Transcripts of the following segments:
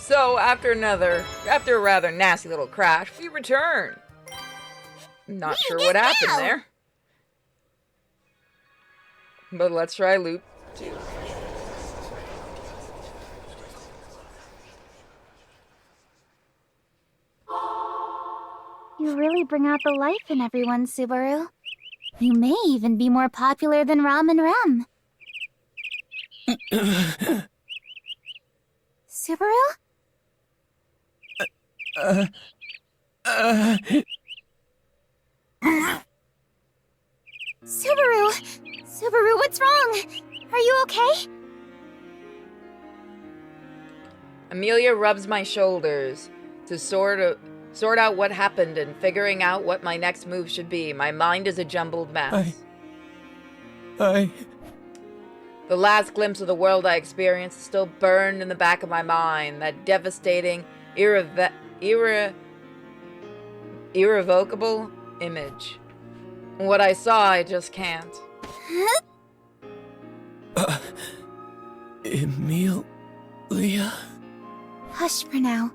So, after a rather nasty little crash, we return. Not sure what happened there. But let's try loop 2. You really bring out the life in everyone, Subaru. You may even be more popular than Ram and Rem. Subaru? Subaru! Subaru, what's wrong? Are you okay? Amelia rubs my shoulders to sort out what happened and figuring out what my next move should be. My mind is a jumbled mess. The last glimpse of the world I experienced is still burned in the back of my mind. That devastating, irrevocable image. What I saw, I just can't. Emilia? Hush for now.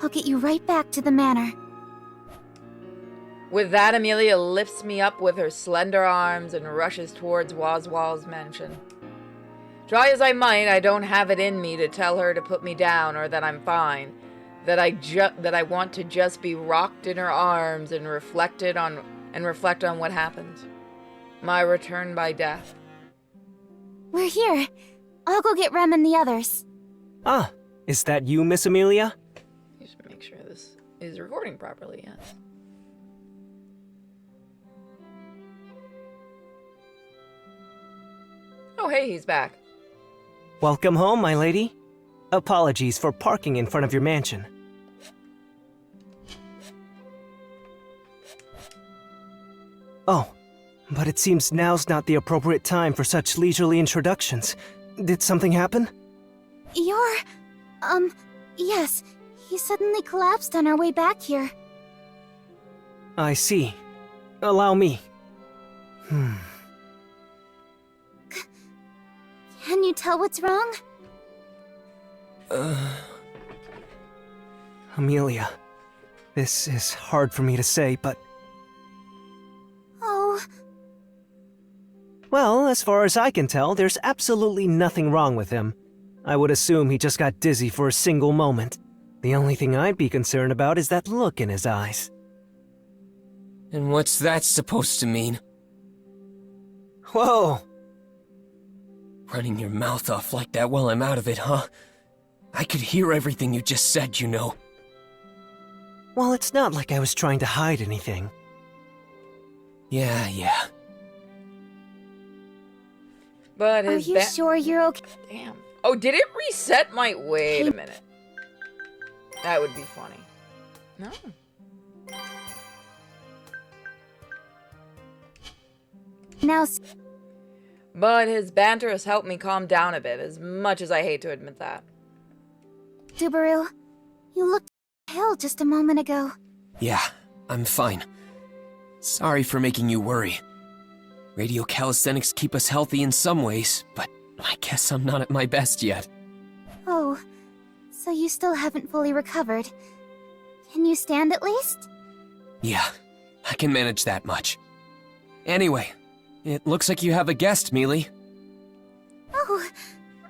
I'll get you right back to the manor. With that, Amelia lifts me up with her slender arms and rushes towards Wazwal's mansion. Try as I might, I don't have it in me to tell her to put me down or that I'm fine. That I want to just be rocked in her arms and reflect on what happened. My return by death. We're here. I'll go get Rem and the others. Ah, is that you, Miss Amelia? Just make sure this is recording properly, yes. Oh, hey, he's back. Welcome home, my lady. Apologies for parking in front of your mansion. Oh, but it seems now's not the appropriate time for such leisurely introductions. Did something happen? Yes. He suddenly collapsed on our way back here. I see. Allow me. Can you tell what's wrong? Amelia. This is hard for me to say, but... Oh. Well, as far as I can tell, there's absolutely nothing wrong with him. I would assume he just got dizzy for a single moment. The only thing I'd be concerned about is that look in his eyes. And what's that supposed to mean? Whoa! Running your mouth off like that while I'm out of it, huh? I could hear everything you just said, you know. Well, it's not like I was trying to hide anything. Yeah. But Are you sure you're okay? Damn. Oh, did it reset my... Wait a minute. That would be funny. No. Now, But his banter has helped me calm down a bit, as much as I hate to admit that. Subaru, you looked pale just a moment ago. Yeah, I'm fine. Sorry for making you worry. Radio calisthenics keep us healthy in some ways, but I guess I'm not at my best yet. Oh, so you still haven't fully recovered. Can you stand at least? Yeah, I can manage that much. Anyway, it looks like you have a guest, Mealy. Oh,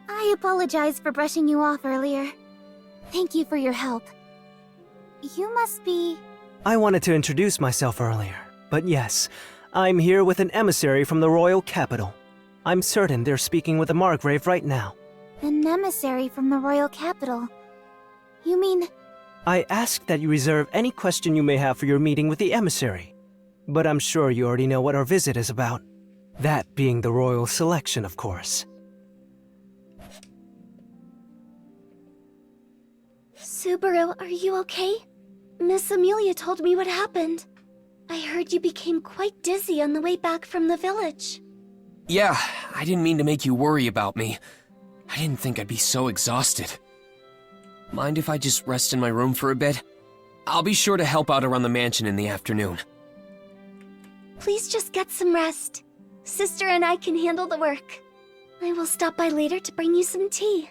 I apologize for brushing you off earlier. Thank you for your help. You must be... I wanted to introduce myself earlier, but yes, I'm here with an emissary from the royal capital. I'm certain they're speaking with the Margrave right now. An emissary from the royal capital. You mean... I ask that you reserve any question you may have for your meeting with the emissary. But I'm sure you already know what our visit is about. That being the royal selection, of course. Subaru, are you okay? Miss Amelia told me what happened. I heard you became quite dizzy on the way back from the village. Yeah, I didn't mean to make you worry about me. I didn't think I'd be so exhausted. Mind if I just rest in my room for a bit? I'll be sure to help out around the mansion in the afternoon. Please just get some rest. Sister and I can handle the work. I will stop by later to bring you some tea.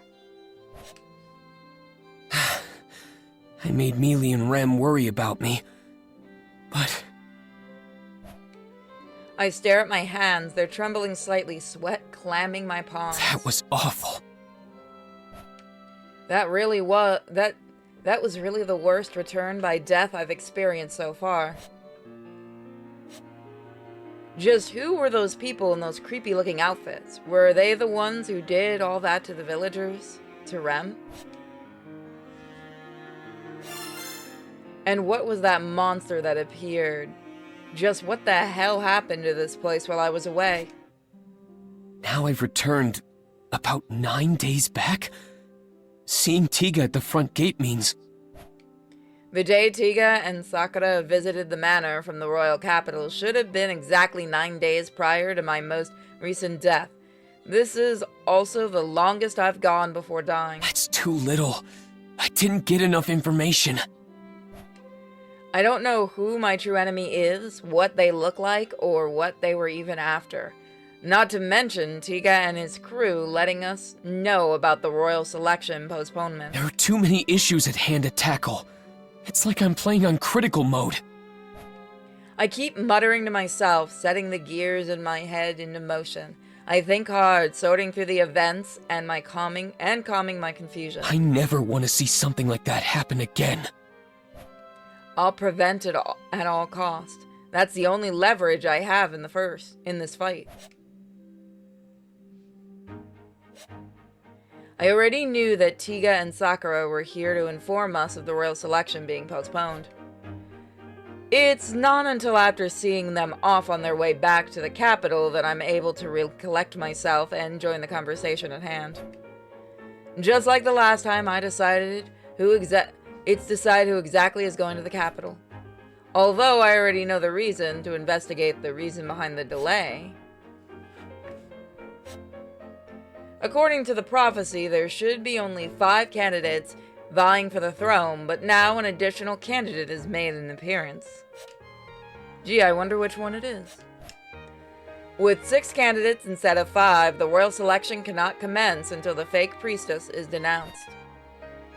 I made Mealy and Rem worry about me. But I stare at my hands, they're trembling slightly, sweat clamming my palms. that was awful. That was really the worst return by death I've experienced so far. Just who were those people in those creepy-looking outfits? Were they the ones who did all that to the villagers? To Rem? And what was that monster that appeared? Just what the hell happened to this place while I was away? Now I've returned about 9 days back? Seeing Tiga at the front gate means... The day Tiga and Sakura visited the manor from the royal capital should have been exactly 9 days prior to my most recent death. This is also the longest I've gone before dying. That's too little. I didn't get enough information. I don't know who my true enemy is, what they look like, or what they were even after. Not to mention Tiga and his crew letting us know about the royal selection postponement. There are too many issues at hand to tackle. It's like I'm playing on critical mode. I keep muttering to myself, setting the gears in my head into motion. I think hard, sorting through the events and calming my confusion. I never want to see something like that happen again. I'll prevent it at all cost. That's the only leverage I have in this fight. I already knew that Tiga and Sakura were here to inform us of the royal selection being postponed. It's not until after seeing them off on their way back to the capital that I'm able to recollect myself and join the conversation at hand. Just like the last time, I decided who exactly is going to the capital. Although I already know the reason to investigate the reason behind the delay. According to the prophecy, there should be only 5 candidates vying for the throne, but now an additional candidate has made an appearance. Gee, I wonder which one it is. With 6 candidates instead of 5, the royal selection cannot commence until the fake priestess is denounced.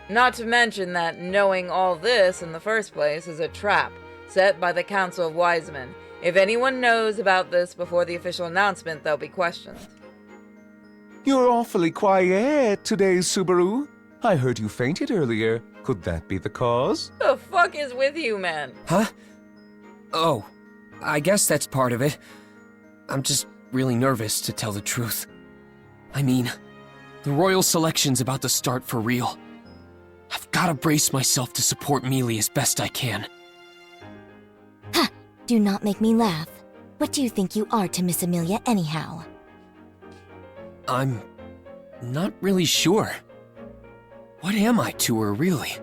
Not to mention that knowing all this in the first place is a trap set by the Council of Wise Men. If anyone knows about this before the official announcement, they'll be questioned. You're awfully quiet today, Subaru. I heard you fainted earlier. Could that be the cause? The fuck is with you, man? Huh? Oh, I guess that's part of it. I'm just really nervous, to tell the truth. I mean, the royal selection's about to start for real. I've gotta brace myself to support Mealy as best I can. Ha! Do not make me laugh. What do you think you are to Miss Amelia anyhow? I'm not really sure. What am I to her, really?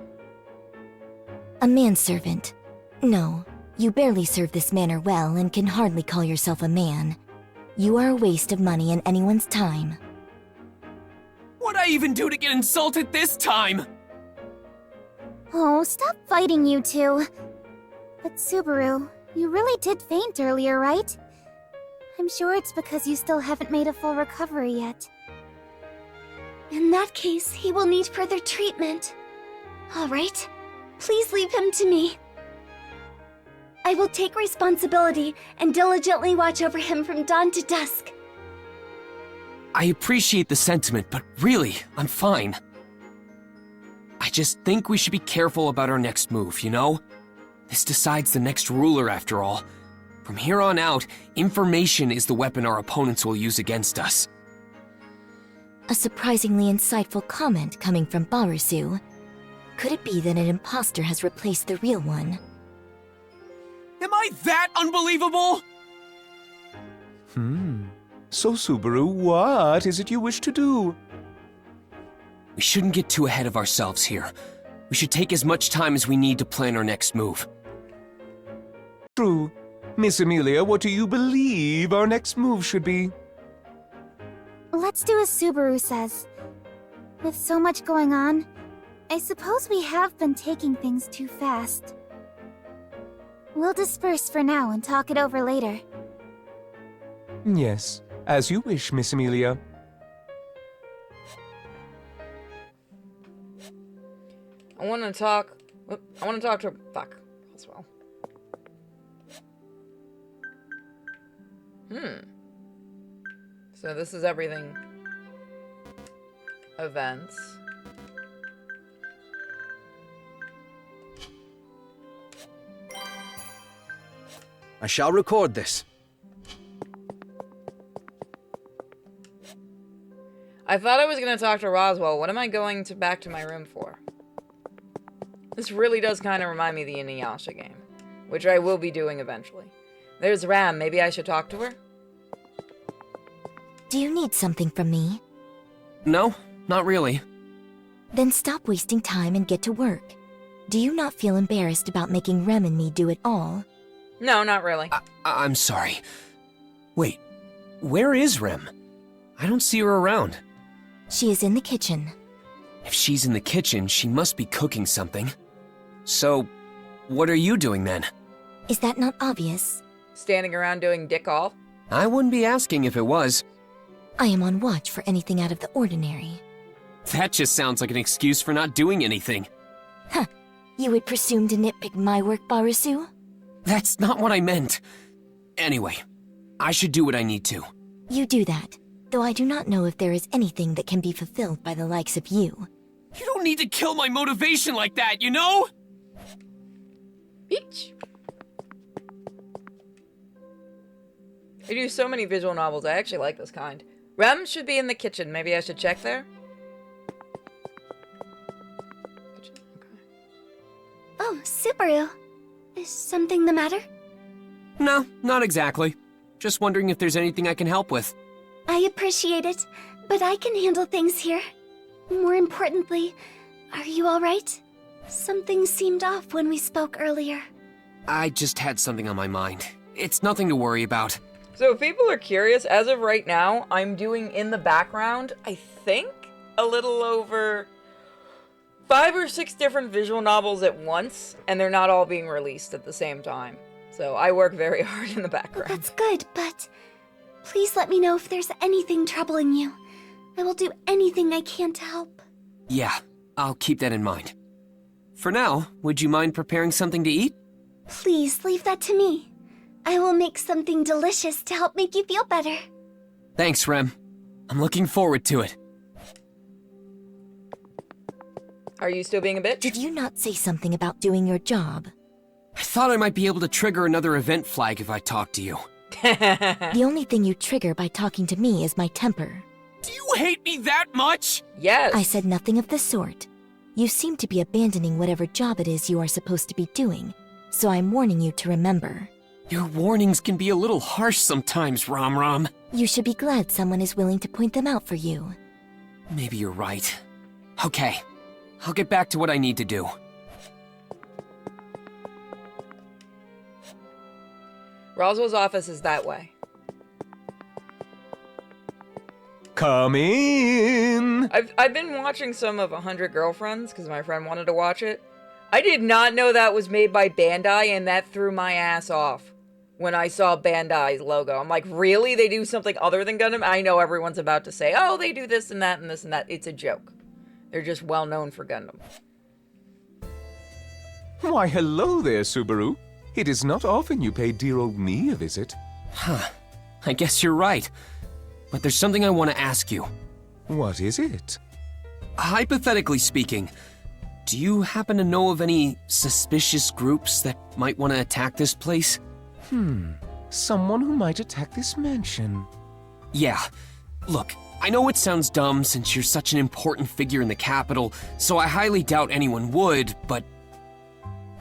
A manservant. No, you barely serve this manor well and can hardly call yourself a man. You are a waste of money and anyone's time. What'd I even do to get insulted this time? Oh, stop fighting, you two. But Subaru, you really did faint earlier, right? I'm sure it's because you still haven't made a full recovery yet. In that case, he will need further treatment. All right, please leave him to me. I will take responsibility and diligently watch over him from dawn to dusk. I appreciate the sentiment, but really, I'm fine. I just think we should be careful about our next move, you know? This decides the next ruler, after all. From here on out, information is the weapon our opponents will use against us. A surprisingly insightful comment coming from Barusu. Could it be that an imposter has replaced the real one? Am I that unbelievable? So, Subaru, what is it you wish to do? We shouldn't get too ahead of ourselves here. We should take as much time as we need to plan our next move. True. Miss Amelia, what do you believe our next move should be? Let's do as Subaru says. With so much going on, I suppose we have been taking things too fast. We'll disperse for now and talk it over later. Yes, as you wish, Miss Amelia. I want to talk Whoop, I want to talk to her. Fuck. As well. So this is everything. Events. I shall record this. I thought I was going to talk to Roswell. What am I going back to my room for? This really does kind of remind me of the Inuyasha game, which I will be doing eventually. There's Ram. Maybe I should talk to her? Do you need something from me? No, not really. Then stop wasting time and get to work. Do you not feel embarrassed about making Rem and me do it all? No, not really. I'm sorry. Wait, where is Rem? I don't see her around. She is in the kitchen. If she's in the kitchen, she must be cooking something. So, what are you doing then? Is that not obvious? Standing around doing dick all? I wouldn't be asking if it was. I am on watch for anything out of the ordinary. That just sounds like an excuse for not doing anything. Huh. You would presume to nitpick my work, Barasu? That's not what I meant. Anyway, I should do what I need to. You do that, though I do not know if there is anything that can be fulfilled by the likes of you. You don't need to kill my motivation like that, you know? Bitch. I do so many visual novels. I actually like this kind. Rem should be in the kitchen. Maybe I should check there? Kitchen, okay. Oh, Subaru. Is something the matter? No, not exactly. Just wondering if there's anything I can help with. I appreciate it, but I can handle things here. More importantly, are you alright? Something seemed off when we spoke earlier. I just had something on my mind. It's nothing to worry about. So if people are curious, as of right now, I'm doing in the background, I think, a little over 5 or 6 different visual novels at once, and they're not all being released at the same time. So I work very hard in the background. That's good, but please let me know if there's anything troubling you. I will do anything I can to help. Yeah, I'll keep that in mind. For now, would you mind preparing something to eat? Please leave that to me. I will make something delicious to help make you feel better. Thanks, Rem. I'm looking forward to it. Are you still being a bitch? Did you not say something about doing your job? I thought I might be able to trigger another event flag if I talked to you. The only thing you trigger by talking to me is my temper. Do you hate me that much? Yes. I said nothing of the sort. You seem to be abandoning whatever job it is you are supposed to be doing, so I'm warning you to remember. Your warnings can be a little harsh sometimes, Ram Ram. You should be glad someone is willing to point them out for you. Maybe you're right. Okay, I'll get back to what I need to do. Roswell's office is that way. Come in. I've been watching some of 100 Girlfriends because my friend wanted to watch it. I did not know that was made by Bandai, and that threw my ass off when I saw Bandai's logo. I'm like, really? They do something other than Gundam? I know everyone's about to say, oh, they do this and that and this and that. It's a joke. They're just well known for Gundam. Why, hello there, Subaru. It is not often you pay dear old me a visit. Huh. I guess you're right. But there's something I want to ask you. What is it? Hypothetically speaking, do you happen to know of any suspicious groups that might want to attack this place? Someone who might attack this mansion. Yeah. Look, I know it sounds dumb since you're such an important figure in the capital, so I highly doubt anyone would, but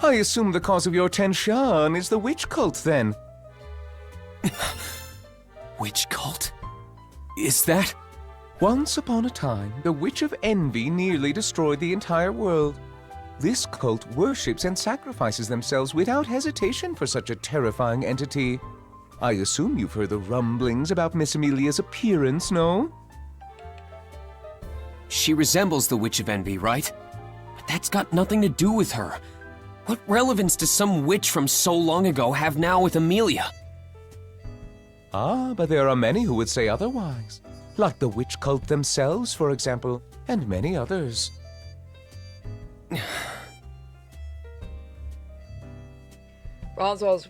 I assume the cause of your tension is the witch cult, then. witch cult? Is that? Once upon a time, the Witch of Envy nearly destroyed the entire world. This cult worships and sacrifices themselves without hesitation for such a terrifying entity. I assume you've heard the rumblings about Miss Amelia's appearance, no? She resembles the Witch of Envy, right? But that's got nothing to do with her. What relevance does some witch from so long ago have now with Amelia? Ah, but there are many who would say otherwise. Like the witch cult themselves, for example, and many others. Roswell's...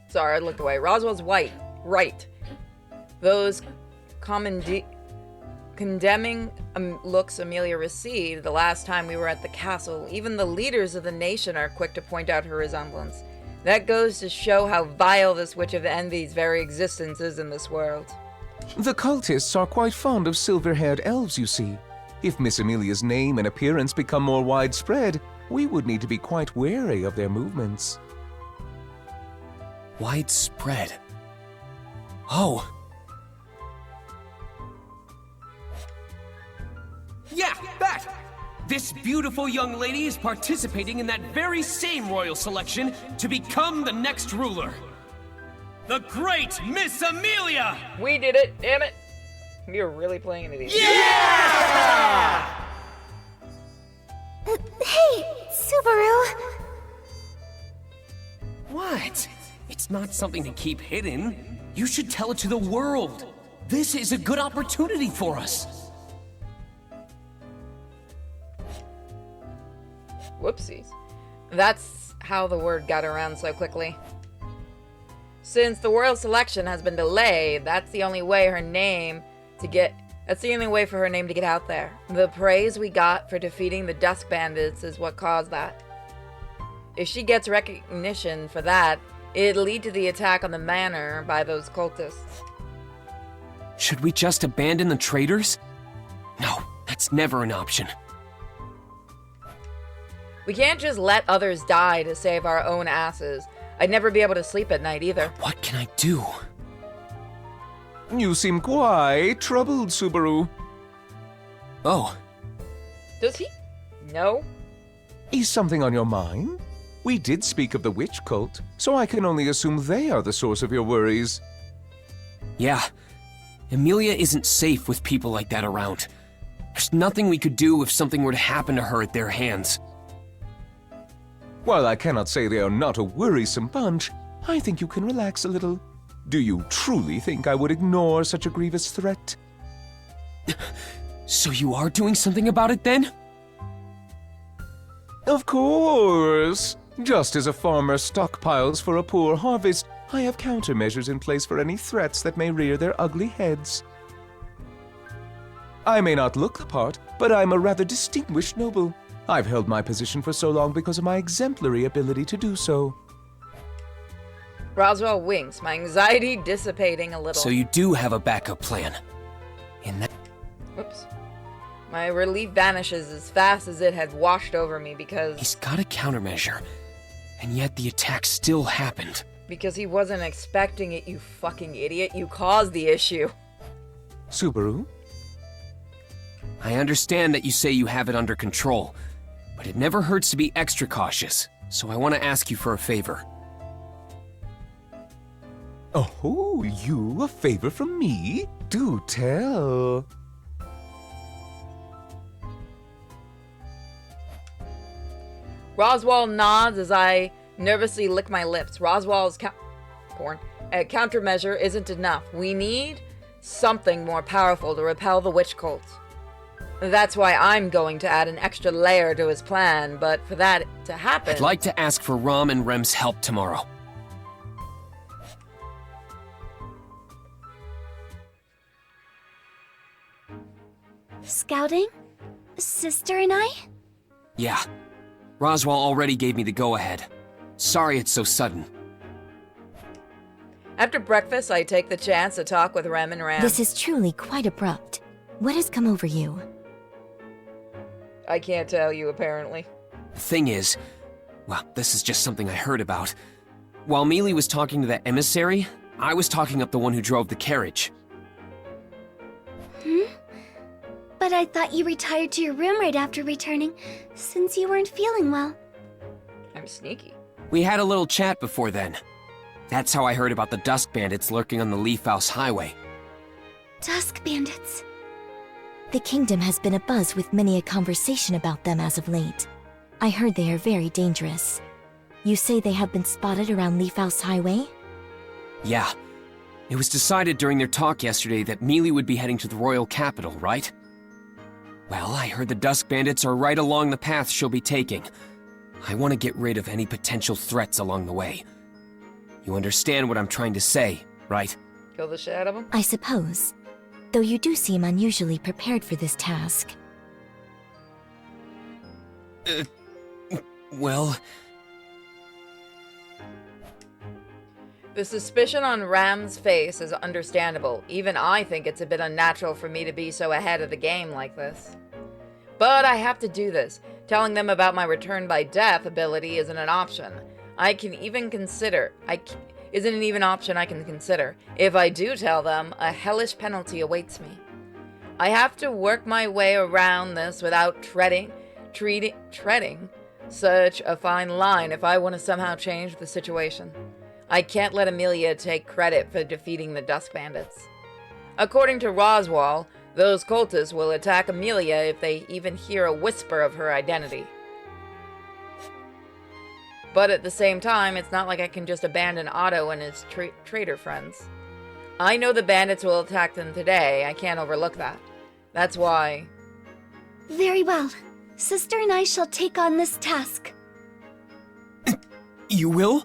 Sorry, I looked away. Roswell's white. Right. Those condemning looks Amelia received the last time we were at the castle. Even the leaders of the nation are quick to point out her resemblance. That goes to show how vile this Witch of Envy's very existence is in this world. The cultists are quite fond of silver-haired elves, you see. If Miss Amelia's name and appearance become more widespread, we would need to be quite wary of their movements. Widespread. Oh. Yeah, that! This beautiful young lady is participating in that very same royal selection to become the next ruler. The great Miss Amelia! We did it, damn it! You're really playing an idiot. Yeah! Hey, Subaru! What? It's not something to keep hidden. You should tell it to the world. This is a good opportunity for us. Whoopsies. That's how the word got around so quickly. Since the royal selection has been delayed, that's the only way for her name to get out there. The praise we got for defeating the Dusk Bandits is what caused that. If she gets recognition for that, it'd lead to the attack on the manor by those cultists. Should we just abandon the traitors? No, that's never an option. We can't just let others die to save our own asses. I'd never be able to sleep at night either. What can I do? You seem quite troubled, Subaru. Oh, Does he? No? Is something on your mind? We did speak of the witch cult, so I can only assume they are the source of your worries. yeah. Amelia isn't safe with people like that around. There's nothing we could do if something were to happen to her at their hands. While I cannot say they are not a worrisome bunch, I think you can relax a little. Do you truly think I would ignore such a grievous threat? So you are doing something about it then? Of course! Just as a farmer stockpiles for a poor harvest, I have countermeasures in place for any threats that may rear their ugly heads. I may not look the part, but I'm a rather distinguished noble. I've held my position for so long because of my exemplary ability to do so. Roswell winks, my anxiety dissipating a little. So you do have a backup plan. In that... Oops. My relief vanishes as fast as it had washed over me because He's got a countermeasure, and yet the attack still happened. he wasn't expecting it, you fucking idiot. You caused the issue. Subaru? I understand that you say you have it under control, but it never hurts to be extra cautious, so I want to ask you for a favor. Oh, you a favor from me? Do tell. Roswell nods as I nervously lick my lips. Roswell's countermeasure isn't enough. We need something more powerful to repel the witch cult. That's why I'm going to add an extra layer to his plan, but for that to happen... I'd like to ask for Rom and Rem's help tomorrow. Scouting? Sister and I? Yeah. Roswell already gave me the go-ahead. Sorry it's so sudden. After breakfast, I take the chance to talk with Rem and Ram. This is truly quite abrupt. What has come over you? I can't tell you, apparently. The thing is, well, this is just something I heard about. While Mealy was talking to that emissary, I was talking up the one who drove the carriage. But I thought you retired to your room right after returning, since you weren't feeling well. I'm sneaky. We had a little chat before then. That's how I heard about the Dusk Bandits lurking on the Leaf House Highway. Dusk Bandits. The kingdom has been abuzz with many a conversation about them as of late. I heard they are very dangerous. You say they have been spotted around Leaf House Highway? Yeah. It was decided during their talk yesterday that Mealy would be heading to the royal capital, right? Well, I heard the Dusk Bandits are right along the path she'll be taking. I want to get rid of any potential threats along the way. You understand what I'm trying to say, right? Kill the shit out of him? I suppose. Though you do seem unusually prepared for this task. Well, The suspicion on Ram's face is understandable. Even I think it's a bit unnatural for me to be so ahead of the game like this. But I have to do this. Telling them about my return by death ability isn't an option. Isn't an even option I can consider. If I do tell them, a hellish penalty awaits me. I have to work my way around this without treading such a fine line if I want to somehow change the situation. I can't let Amelia take credit for defeating the Dusk Bandits. According to Roswaal, those cultists will attack Amelia if they even hear a whisper of her identity. But at the same time, it's not like I can just abandon Otto and his traitor friends. I know the bandits will attack them today. I can't overlook that. That's why... Very well. Sister and I shall take on this task. you will?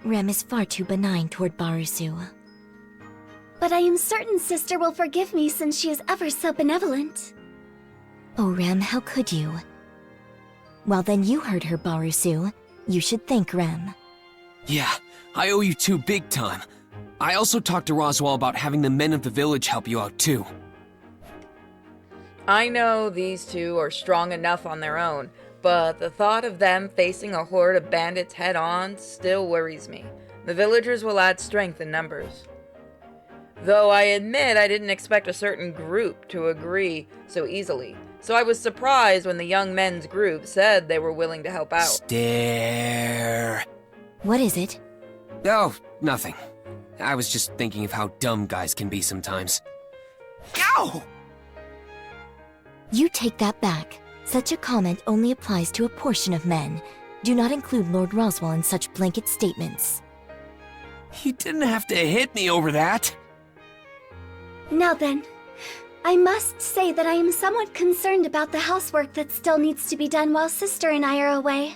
Rem is far too benign toward Barusu. But I am certain Sister will forgive me since she is ever so benevolent. Oh, Rem, how could you? Well, then you heard her, Barusu. You should thank Rem. Yeah, I owe you two big time. I also talked to Roswaal about having the men of the village help you out too. I know these two are strong enough on their own, but the thought of them facing a horde of bandits head-on still worries me. The villagers will add strength in numbers. Though I admit I didn't expect a certain group to agree so easily, so I was surprised when the young men's group said they were willing to help out. Stare. What is it? Oh, nothing. I was just thinking of how dumb guys can be sometimes. Ow! You take that back. Such a comment only applies to a portion of men. Do not include Lord Roswaal in such blanket statements. You didn't have to hit me over that. Now then, I must say that I am somewhat concerned about the housework that still needs to be done while Sister and I are away.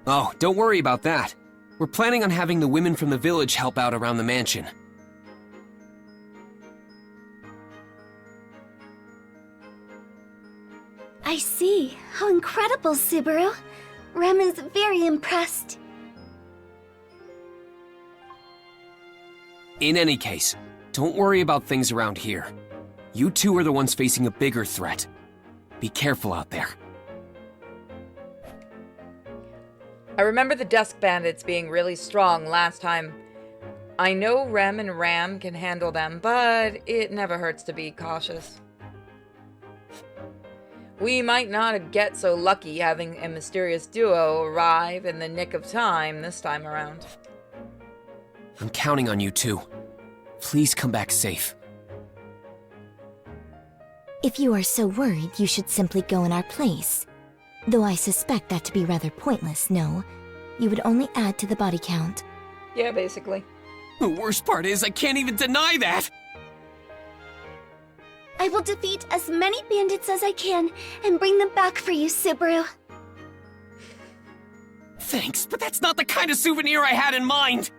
Oh, don't worry about that. We're planning on having the women from the village help out around the mansion. I see. How incredible, Subaru. Rem is very impressed. In any case, don't worry about things around here. You two are the ones facing a bigger threat. Be careful out there. I remember the Dusk Bandits being really strong last time. I know Rem and Ram can handle them, but it never hurts to be cautious. We might not get so lucky having a mysterious duo arrive in the nick of time this time around. I'm counting on you two. Please come back safe. If you are so worried, you should simply go in our place. Though I suspect that to be rather pointless, no. You would only add to the body count. Yeah, basically. The worst part is I can't even deny that! I will defeat as many bandits as I can and bring them back for you, Subaru. Thanks, but that's not the kind of souvenir I had in mind!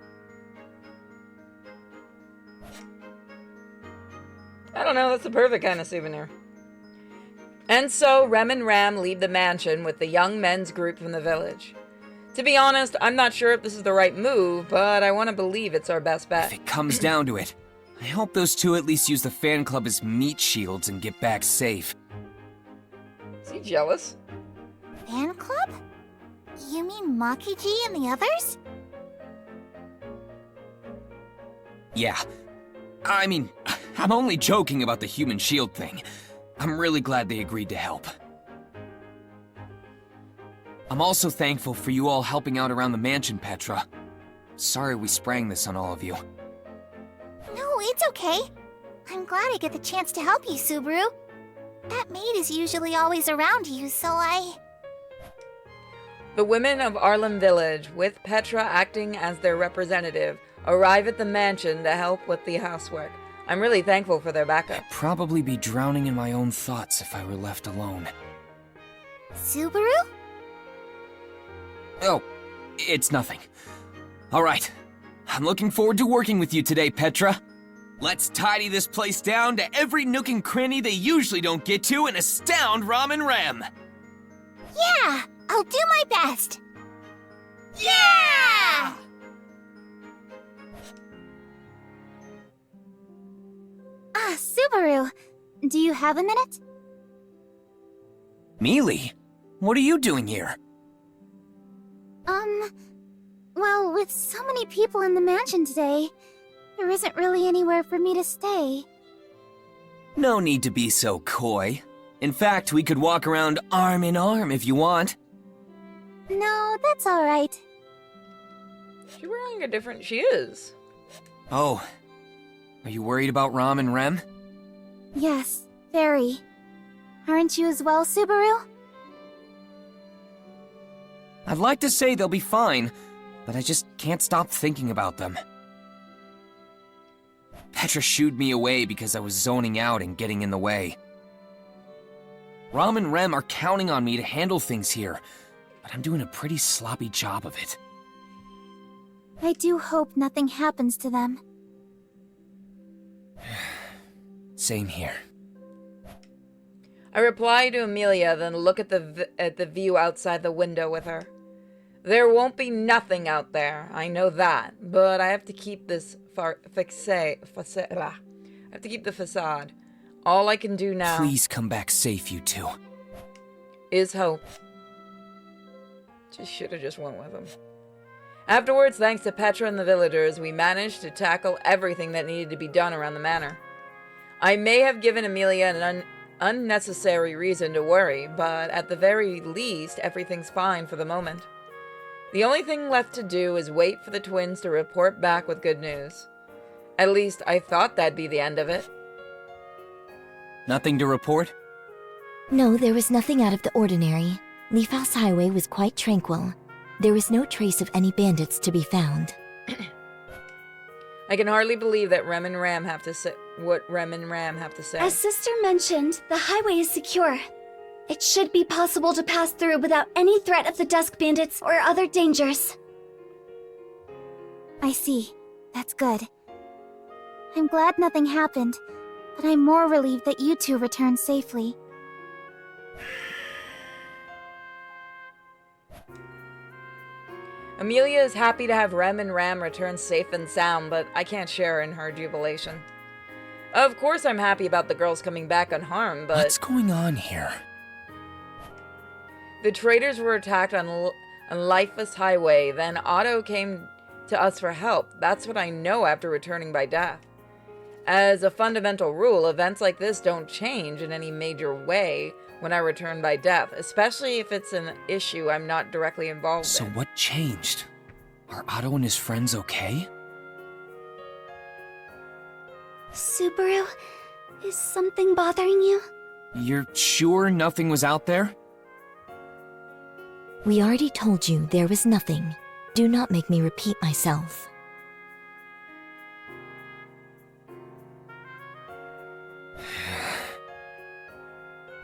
I don't know, that's the perfect kind of souvenir. And so, Rem and Ram leave the mansion with the young men's group from the village. To be honest, I'm not sure if this is the right move, but I want to believe it's our best bet. If it comes down to it, I hope those two at least use the fan club as meat shields and get back safe. Is he jealous? Fan club? You mean Makiji and the others? Yeah. I mean, I'm only joking about the human shield thing. I'm really glad they agreed to help. I'm also thankful for you all helping out around the mansion, Petra. Sorry we sprang this on all of you. No, it's okay. I'm glad I get the chance to help you, Subaru. That maid is usually always around you, so I... The women of Arlem Village, with Petra acting as their representative, arrive at the mansion to help with the housework. I'm really thankful for their backup. I'd probably be drowning in my own thoughts if I were left alone. Subaru? Oh, it's nothing. Alright. I'm looking forward to working with you today, Petra. Let's tidy this place down to every nook and cranny they usually don't get to and astound Ram and Rem. Yeah, I'll do my best. Yeah! Subaru, do you have a minute? Mealy, what are you doing here? Well, with so many people in the mansion today, there isn't really anywhere for me to stay. No need to be so coy. In fact, we could walk around arm in arm if you want. No, that's alright. She's wearing a different... She is. Oh, are you worried about Ram and Rem? Yes, very. Aren't you as well, Subaru? I'd like to say they'll be fine, but I just can't stop thinking about them. Petra shooed me away because I was zoning out and getting in the way. Ram and Rem are counting on me to handle things here, but I'm doing a pretty sloppy job of it. I do hope nothing happens to them. Same here. I reply to Amelia, then look at the view outside the window with her. There won't be nothing out there, I know that, but I have to keep this I have to keep the facade. All I can do now... Please come back safe, you two. ...is hope. Should have just went with him. Afterwards, thanks to Petra and the villagers, we managed to tackle everything that needed to be done around the manor. I may have given Amelia an unnecessary reason to worry, but at the very least, everything's fine for the moment. The only thing left to do is wait for the twins to report back with good news. At least, I thought that'd be the end of it. Nothing to report? No, there was nothing out of the ordinary. Leaf House Highway was quite tranquil. There was no trace of any bandits to be found. I can hardly believe that Rem and Ram have to say what Rem and Ram have to say. As Sister mentioned, the highway is secure. It should be possible to pass through without any threat of the Dusk Bandits or other dangers. I see. That's good. I'm glad nothing happened, but I'm more relieved that you two returned safely. Amelia is happy to have Rem and Ram return safe and sound, but I can't share in her jubilation. Of course I'm happy about the girls coming back unharmed, but... What's going on here? The traders were attacked on Lifeless Highway, then Otto came to us for help. That's what I know after returning by death. As a fundamental rule, events like this don't change in any major way when I return by death, especially if it's an issue I'm not directly involved So in. what changed? Are Otto and his friends okay? Subaru, is something bothering you? You're sure nothing was out there? We already told you there was nothing. Do not make me repeat myself.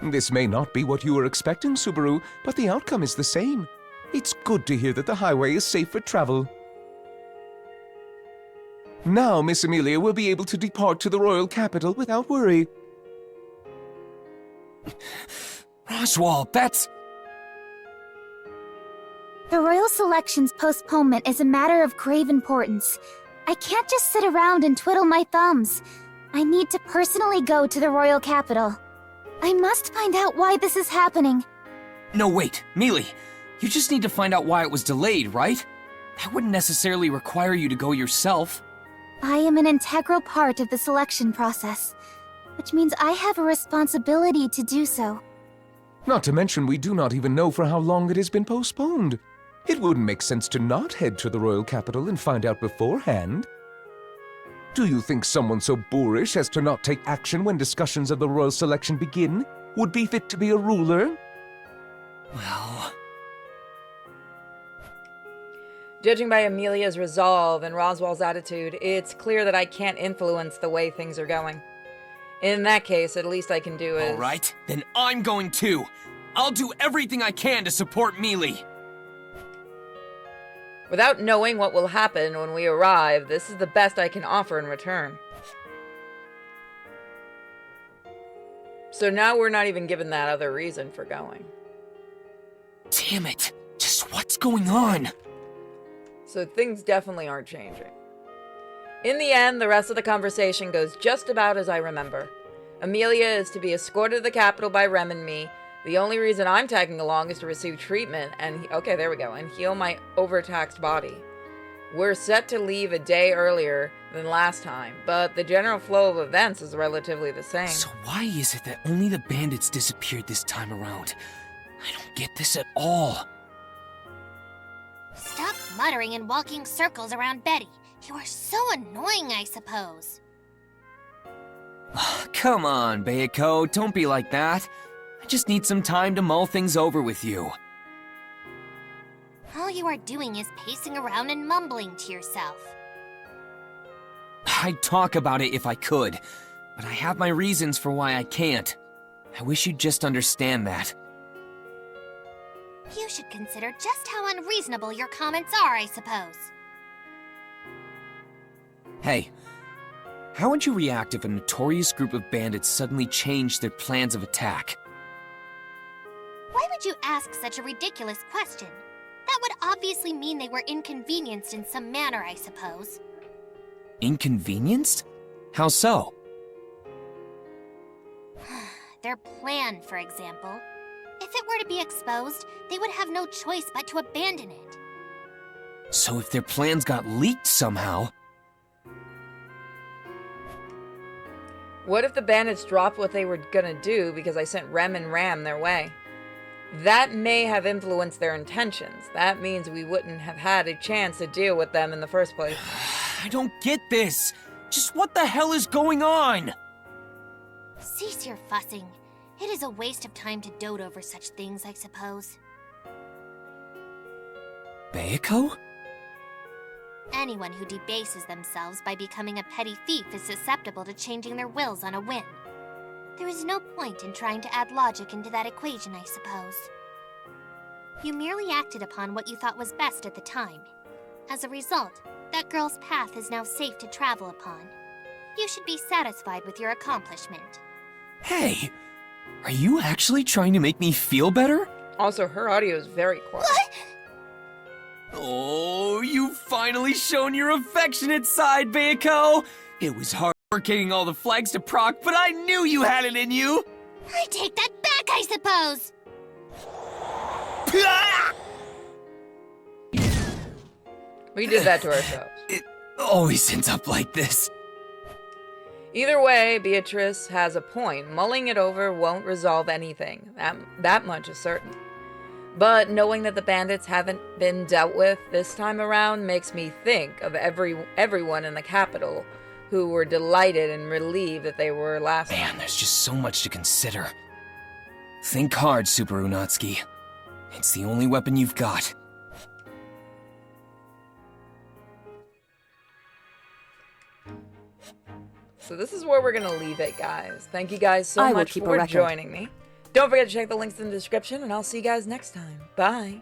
This may not be what you were expecting, Subaru, but the outcome is the same. It's good to hear that the highway is safe for travel. Now Miss Amelia will be able to depart to the royal capital without worry. Roswell, that's... The royal selection's postponement is a matter of grave importance. I can't just sit around and twiddle my thumbs. I need to personally go to the royal capital. I must find out why this is happening. No, wait, Mealy. You just need to find out why it was delayed, right? That wouldn't necessarily require you to go yourself. I am an integral part of the selection process, which means I have a responsibility to do so. Not to mention we do not even know for how long it has been postponed. It wouldn't make sense to not head to the royal capital and find out beforehand. Do you think someone so boorish as to not take action when discussions of the royal selection begin would be fit to be a ruler? Well... Judging by Amelia's resolve and Roswell's attitude, it's clear that I can't influence the way things are going. In that case, at least I can do is... Alright, then I'm going too. I'll do everything I can to support Mealy. Without knowing what will happen when we arrive, this is the best I can offer in return. So now we're not even given that other reason for going. Damn it! Just what's going on? So things definitely aren't changing. In the end, the rest of the conversation goes just about as I remember. Amelia is to be escorted to the capital by Rem and me. The only reason I'm tagging along is to receive treatment and, okay, there we go, and heal my overtaxed body. We're set to leave a day earlier than last time, but the general flow of events is relatively the same. So why is it that only the bandits disappeared this time around? I don't get this at all. Stop muttering and walking circles around Betty. You are so annoying, I suppose. Come on, Bayako, don't be like that. I just need some time to mull things over with you. All you are doing is pacing around and mumbling to yourself. I'd talk about it if I could, but I have my reasons for why I can't. I wish you'd just understand that. You should consider just how unreasonable your comments are, I suppose. Hey, how would you react if a notorious group of bandits suddenly changed their plans of attack? Why would you ask such a ridiculous question? That would obviously mean they were inconvenienced in some manner, I suppose. Inconvenienced? How so? Their plan, for example. If it were to be exposed, they would have no choice but to abandon it. So if their plans got leaked somehow... What if the bandits dropped what they were gonna do because I sent Rem and Ram their way? That may have influenced their intentions. That means we wouldn't have had a chance to deal with them in the first place. I don't get this. Just what the hell is going on? Cease your fussing. It is a waste of time to dote over such things, I suppose. Bayako? Anyone who debases themselves by becoming a petty thief is susceptible to changing their wills on a whim. There is no point in trying to add logic into that equation, I suppose. You merely acted upon what you thought was best at the time. As a result, that girl's path is now safe to travel upon. You should be satisfied with your accomplishment. Hey, are you actually trying to make me feel better? Also, her audio is very quiet. What? Oh, you've finally shown your affectionate side, Bayako! It was hard work getting all the flags to proc, but I knew you had it in you! I take that back, I suppose! We did that to ourselves. It always ends up like this. Either way, Beatrice has a point. Mulling it over won't resolve anything. That much is certain. But knowing that the bandits haven't been dealt with this time around makes me think of everyone in the capital who were delighted and relieved that they were last Man, time. there's just so much to consider. Think hard, Super Unatsuki. It's the only weapon you've got. So this is where we're going to leave it, guys. Thank you guys so I will much keep a for record. joining me. Don't forget to check the links in the description, and I'll see you guys next time. Bye.